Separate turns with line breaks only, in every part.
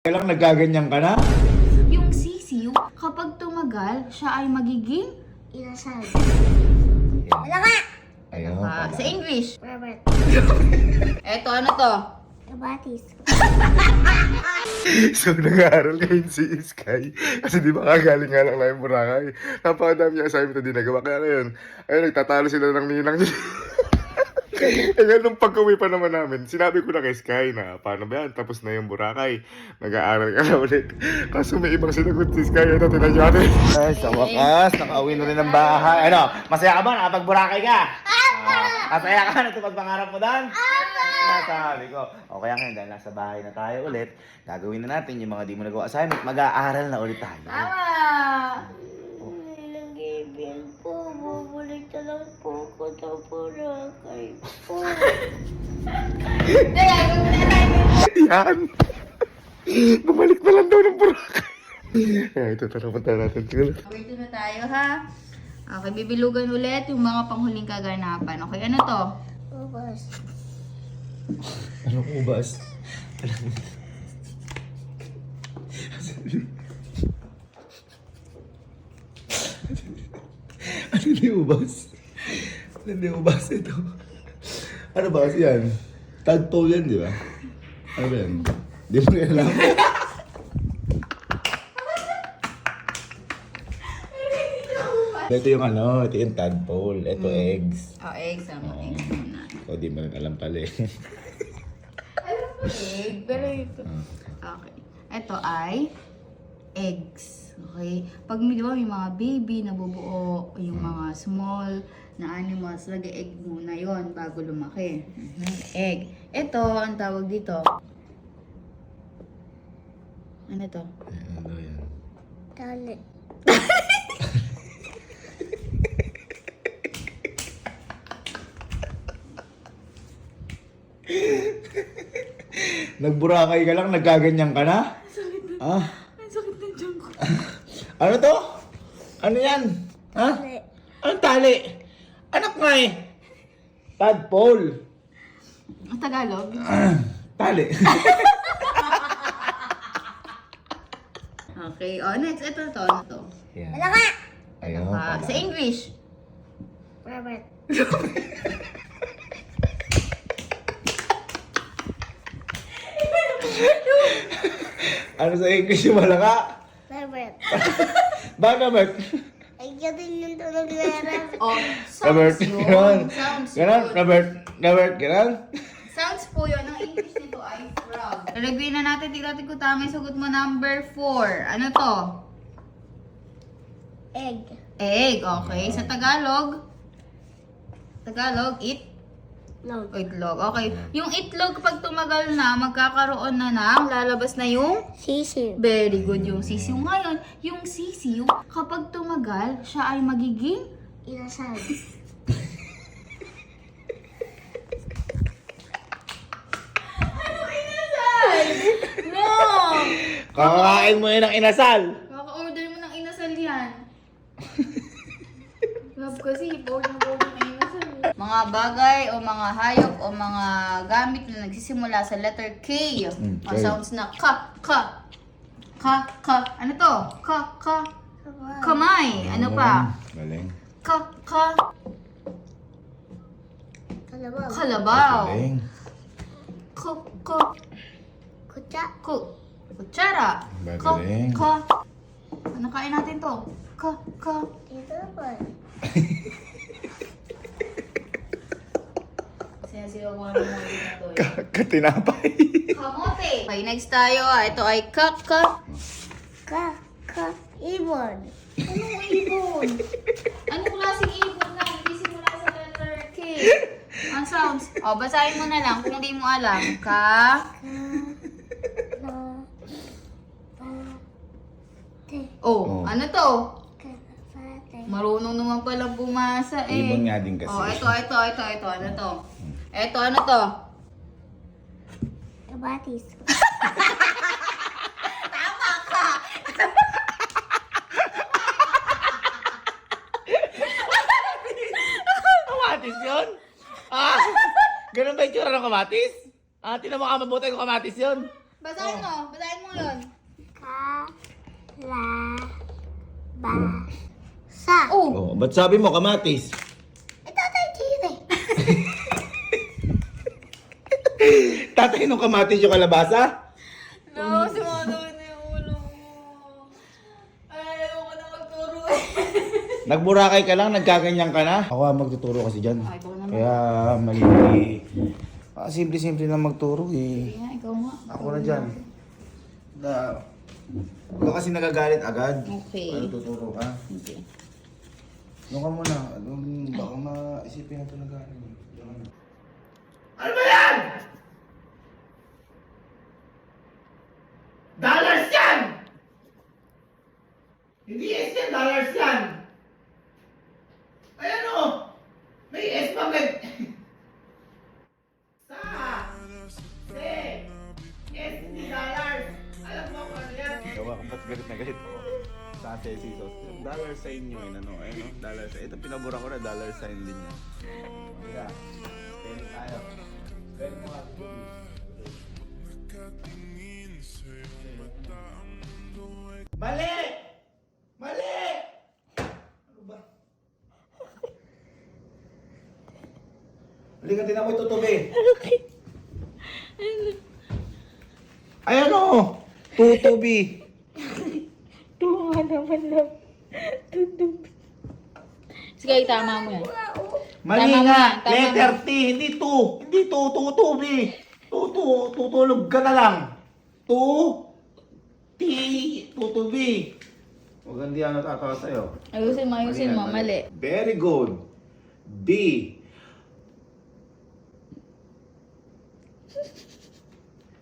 Kailang nagaganyan ka na?
Yung sisiw, kapag tumagal, siya ay magiging
Inasal.
Wala
ka!
Ayaw
sa English.
Robert.
Eto, ano to?
Kabatis.
So, nag-aaral ngayon si Sky. Kasi di ba kagaling nga lang na yung Boracay. Napakadami niya assignment na di nagawa. Kaya ngayon, ayun, nagtatalo sila ng ninang niya. Ngayon, nung pag-uwi pa naman namin, sinabi ko na kay Sky na, paano ba yan? Tapos na yung Boracay. Nag-aaral ka na ulit. Kaso may ibang sinagot si Sky. Ito, tinan nyo natin.
Ay, sa wakas, nakauwi na rin ng bahay. Ano, masaya ka ba? Nakapag-Boracay ka? Masaya ka? Natupag pangarap mo doon? Nasabi ko. O kaya ngayon, dahil nasa bahay na tayo ulit, gagawin na natin yung mga di mo nagawa assignment. Mag-aaral na ulit tayo.
Tama!
Nag-ibig po. Bubalik na lang po ko sa Boracay po.
Yan. Bumalik na lang daw ng Boracay. Ay, ito, tara, punta natin. Siguro.
Okay, ito na tayo ha. Okay, bibilugan ulit yung mga panghuling kaganapan. Okay, ano to?
Ubas.
Anong ubas? Ano yung ubas? Ano yung ubas ito? Ano ba kasi yan? Tadpole yan, di ba? Ano ba yan? Di mo rin alam. Ito yung ano, ito yung tadpole. Ito eggs.
Oh, eggs. Eggs muna.
O, di mo rin alam pala eh.
Egg, pero ito. Okay. Ito ay eggs. Okay? Pag di ba, may mga baby na bubuo, yung mga small na animals, lagay egg muna yon bago lumaki. Egg. Ito, ang tawag dito. Ano to?
Ano yan?
Tali.
Nagburakay ka lang, nagaganyan ka na? Ah?
Ang sakit ng tiyan ko.
Ano to? Ano yan? Ha?
Tali.
Anong tali? Anak nga eh. Tadpole.
Ang Tagalog?
Tali.
Okay. Oh, next. Ito to. Ano to?
Yan.
Wala ka!
Ayaw
Sa English.
Robert.
Ano sa English yung malaka?
Robert.
Bakit?
Ay, ganun yung tulog na Robert.
Oh,
Robert.
sounds yun.
Ganon.
Sounds
Ganon.
yun.
Robert. Robert. Ganon.
Sounds po yun. Ang English nito ay frog. Lalagyan na natin. Tignan ko tama yung sagot mo. Number 4. Ano to?
Egg.
Egg. Okay. Sa Tagalog? Tagalog,
Log.
itlog. Okay. Yung itlog, pag tumagal na, magkakaroon na ng lalabas na yung
Sisiw.
very good yung sisiw. Ngayon, yung sisiw, kapag tumagal, siya ay magiging
Inasal.
no!
Kakakain mo yun ng inasal.
Kaka-order mo ng inasal yan. Love kasi, order ng inasal. Mga bagay o mga hayop o mga gamit na nagsisimula sa letter K. O sounds na ka. Ano to? Kamay. Ano pa?
Galing.
Ka.
Kalabaw.
Kalabaw.
Galing.
Kutsa.
Kutsara.
Magaling.
Ano kain natin to?
Dito po.
Sinasigaw ko naman mo dito eh.
Katinapay.
Kamote. Okay, next tayo. Ito ay
Ibon.
Anong ibon? Anong klaseng ibon na hindi simula sa letter K? Ang sounds. O, basahin mo na lang kung di mo alam. Oh, ano to? Marunong naman palang bumasa eh.
Ibon nga din kasi.
Oh, ito. Ano to? Ito, ano to?
Kabatis.
Kamatis yun? Ah! Ganun ba yung tsura ng kamatis? Ah, tinan mo ka mabuti kung kamatis yun.
Basahin mo mo yun?
Kalabasa.
Oh!
Oh, ba't sabi mo kamatis?
Ito tayo tiri.
Tatay nung kamatis yung kalabasa?
No, sumunod na yung ulo mo. Ay, ayoko na magturo eh.
Nagburakay ka lang, nagkaganyan ka na? Ako ang magtuturo kasi dyan.
Ah, ikaw naman.
Kaya mali. Simple-simple lang magturo eh.
Sige nga, ikaw nga.
Ako na dyan. Huwag ka kasi nagagalit agad.
Okay.
Ano tuturo ka?
Okay.
Doon ka muna. Baka maisipin na ito na galing. Ano ba yan? Dollars yan! Hindi S yan, dollars yan! Ayan o! May S pa may... Sa! Se! S, hindi dollars! Alam mo kung ano yan? Gawa kung ba't galit na galit ko. Sa Cesisos. Dollar sign nyo yun, ano? Ayun o, dollar sign. Ito pinabura ko na dollar sign din yan. Kaya, pwede tayo. Pwede mo nga. Mali! Mali! Ano ba? Halika, tinan mo itutubi. Ayan o! Tutubi.
Tunga naman lang.
Sige, tama mo yan.
Mali
Tama
nga.
mo, tama
Letter T, hindi tu. Hindi tu, tutubi. Tutulog ka na lang. Tu, T, tutubi. Huwag hindi ano tatawa sa'yo.
Ayusin mo, mali.
Very good. B.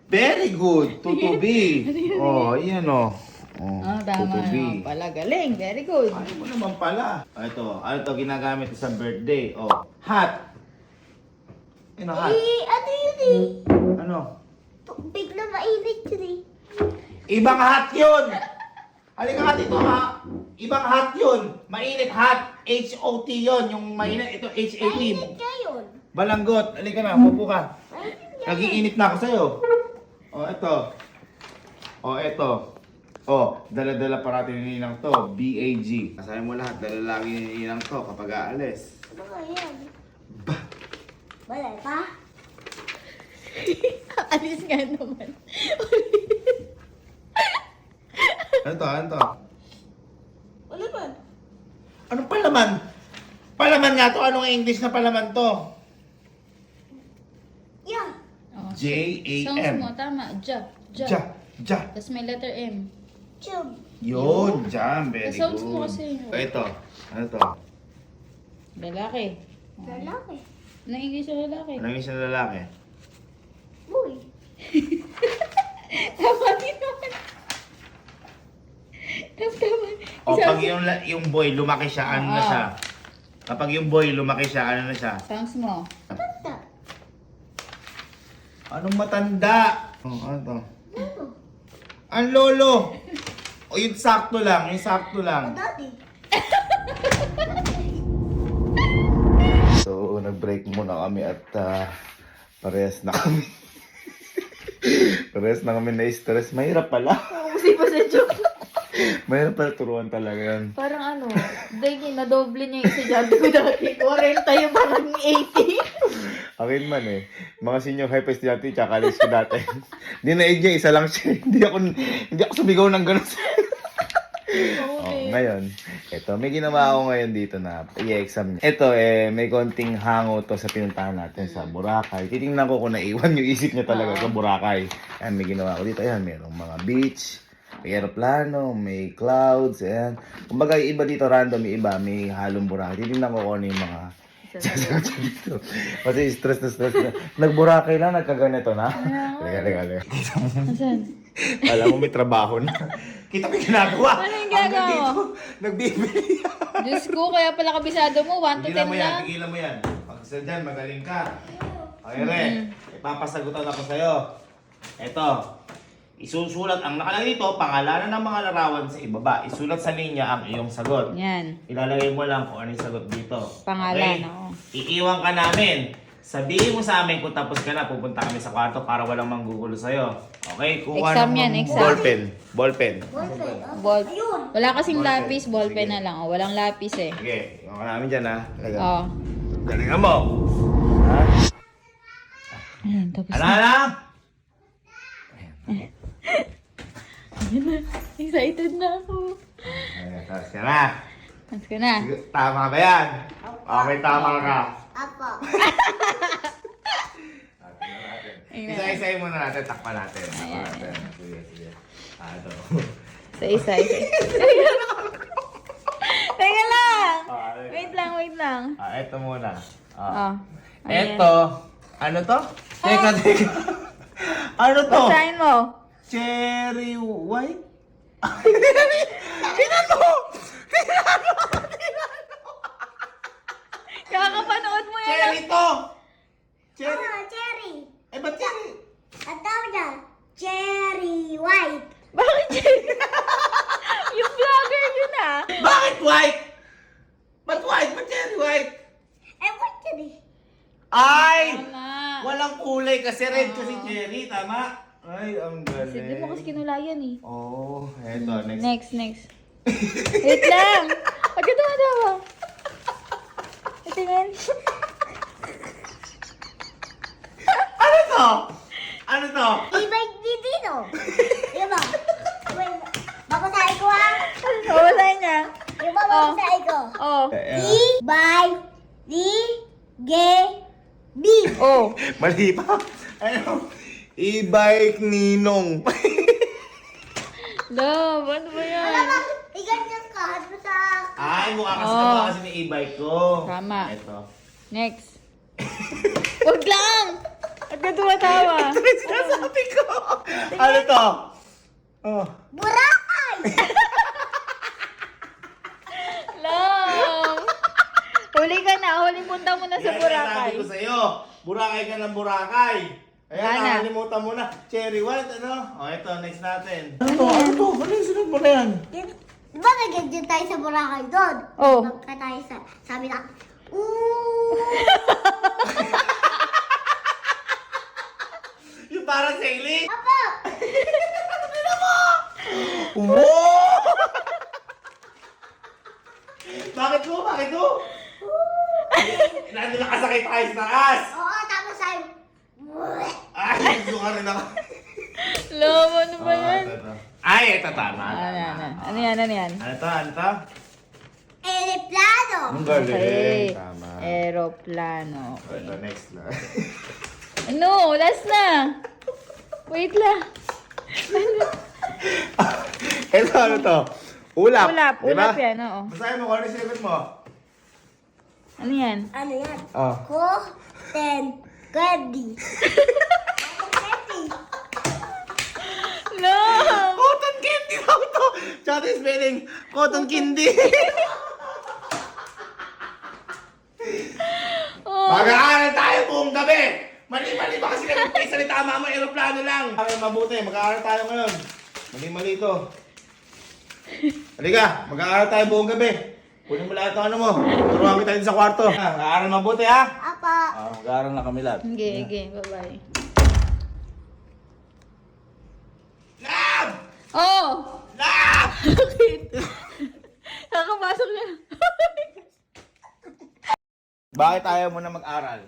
Very good. Tutubi. Oh, yan o. Oh,
Ah, tama naman pala. Galing, very good.
Ayaw mo naman pala. Ano to ginagamit sa birthday? Oh, hat. Ano hat?
Ano yun eh?
Ano?
Bigla mainit yun eh.
Ibang hat yun! Halika ka dito ha! Ibang hat yun! Mainit hat! H-O-T yun! Yung mainit, ito H-A-T.
Mainit ka yun.
Balanggot! Halika na, upo ka.
Mainit ka.
Nagiinit na ako sa'yo. Oh, ito. Oh, ito. Oh, dala-dala parati ni Ninang to. B-A-G. Kasabi mo lahat, dala lagi ni Ninang to kapag aalis.
Ano nga yan?
Bah!
Wala pa?
Alis nga naman.
Ano to? Ano to?
Wala pa.
Anong palaman? Palaman nga to. Anong English na palaman to?
Yan.
Oh,
J-A-M.
Songs mo, tama. Ja.
Ja. Ja.
Tapos may letter M.
Chub.
Yun, jam. Very good.
Sounds mo kasi.
Ito. Ano to?
Lalaki.
Lalaki.
Anong English na lalaki?
Anong isa na lalaki?
Boy.
Tama din naman. Tama.
O pag yung boy lumaki siya, ano na
Oo.
siya? Kapag yung boy lumaki siya, ano na siya?
Songs mo.
Tanda.
Anong matanda? Oh, ano to?
Ano?
Ang lolo! O yung sakto lang, yung sakto lang.
Daddy.
So, nag-break muna kami at parehas na kami. Parehas na kami na-stress. Mahirap pala.
Kasi pa sa joke.
Mahirap pala turuan talaga yan.
Parang ano, dahil na-doble niya yung estudyante ko dati. 40 yung parang 80.
Akin man eh. Mga senior high pa estudyante, tsaka college ko dati. Hindi na niya, isa lang siya. Hindi ako sumigaw ng gano'n. Ngayon, ito, may ginawa ako ngayon dito na i-exam niya. Ito may konting hango to sa pinuntahan natin sa Boracay. Titingnan ko kung naiwan yung isip niya talaga sa Boracay. Ayan, may ginawa ko dito. Ayan, mayroong mga beach, may aeroplano, may clouds, ayan. Kumbaga, yung iba dito random, yung iba may halong Boracay. Titingnan ko kung ano yung mga sasagot siya dito. Kasi stress na. Nag-Boracay lang, nagkaganito na. Halika.
Asan?
Alam mo, may trabaho na. Kita mo yung ginagawa.
Ano yung ginagawa
Hanggang
mo?
dito, nagbibili.
Diyos ko, kaya pala kabisado mo. 1 to 10 lang.
Tigilan mo yan. Pag sa dyan, magaling ka. Okay, Re. Ipapasagutan ako sa'yo. Ito. Isusulat, ang nakalagay dito, pangalanan ng mga larawan sa ibaba. Isulat sa linya ang iyong sagot.
Yan.
Ilalagay mo lang kung ano yung sagot dito.
Pangalan,
Okay?
oo.
Iiwan ka namin. Sabihin mo sa amin kung tapos ka na, pupunta kami sa kwarto para walang manggugulo sa'yo. Okay, kuha
Exam
ng
yan, exam.
ballpen. Ballpen.
Ball. Wala kasing lapis, ballpen na lang. Oh, walang lapis eh.
Sige, yung namin dyan ha. Talaga.
Oh.
Galingan mo. Ha?
Ayan, tapos
Ano
na.
na?
Ayan na. Excited na ako.
Ayan, tapos ka na.
Tapos ka na.
Sige, tama ba yan? Okay, tama ka.
Apo.
Ayan.
Isa-isayin muna natin, takpan natin. Takpan natin. Sige, sige. Ito.
Isa. Teka lang. Wait lang, wait lang.
Ito muna.
Oh. Ayan.
Ito. Ano to? Teka. Ano to?
Basahin mo.
Cherry white? Tingnan mo!
Kakapanood mo yan.
Cherry to! Cherry?
Cherry.
Eh, ba't cherry?
Ang tawag niya, cherry white.
Bakit yun? Yung vlogger yun ah.
Bakit white? Ba't white? Ba't cherry white?
White yun eh.
Ay!
Tama.
Walang kulay kasi red kasi cherry, tama? Ay, ang galing.
Sige mo kasi kinulayan eh.
Oh, eto, next.
Next. Wait lang. Huwag ka tawa. Tingnan.
Ano to? Ano to?
Ibig dito. Diba? Wait, babasahin ko ha.
Babasahin niya.
Diba babasahin ko?
Oh.
E-by-D-G-B.
Oh.
Mali pa. Ano? E-bike ninong.
Love, ano ba yan?
Alam mo, iganyan ka. Ano sa...
Ay, mukha kasi
Oh.
mukha kasi ni e-bike ko.
Tama.
Ito.
Next. Huwag lang! Huwag ka tumatawa.
Ito yung sinasabi ko. Ano to? Oh.
Burakay!
Love! Huli ka na. Huling punta mo na sa
Yan
Boracay.
sinasabi ko sa'yo. Burakay ka ng Burakay. Ayan,
Wala na.
nakalimutan mo na. Cherry white, ano? O, ito, next natin. Ano to? Ano to? Ano yung sunod mo na yan?
Diba nagandyan tayo sa Boracay doon?
Oh.
Magka tayo sa... Sabi na... Ooh!
Yung parang sailing?
Apa!
Wow! Bakit mo? Bakit mo? Nandun nakasakay tayo sa taas.
Oo, tapos tayo...
Ay, gusto ka rin ako.
Love, ano ba yan?
Ito. Ay, ito tama.
Ano yan?
Ano to? Ano to?
Aeroplano!
Ang galing.
Okay.
Tama.
Aeroplano.
Ito, next na.
Ano? Last na. Wait lang.
Ito, ano to? Ulap.
Ulap.
Di ba?
Ulap yan, oo.
Basahin mo kung ano yung sagot mo.
Ano yan?
Ano yan?
Oh.
Cotton candy. Cotton candy.
Love!
Cotton candy daw to. Tsaka yung spelling, cotton candy.
Oh.
Mag-aaral tayo buong gabi. Mali-mali ba kasi kami salita mama, aeroplano lang. Ay, mabuti, mag-aaral tayo ngayon. Mali-mali to. Halika, mag-aaral tayo buong gabi. Kunin mo lahat ng ano mo. Turuan kita din sa kwarto. Mag-aaral mabuti ha.
Apa.
Mag-aaral na kami lahat.
Okay. Bye-bye.
Lab!
Oh!
Lab!
Bakit? Kakapasok niya.
Bakit ayaw mo na mag-aral?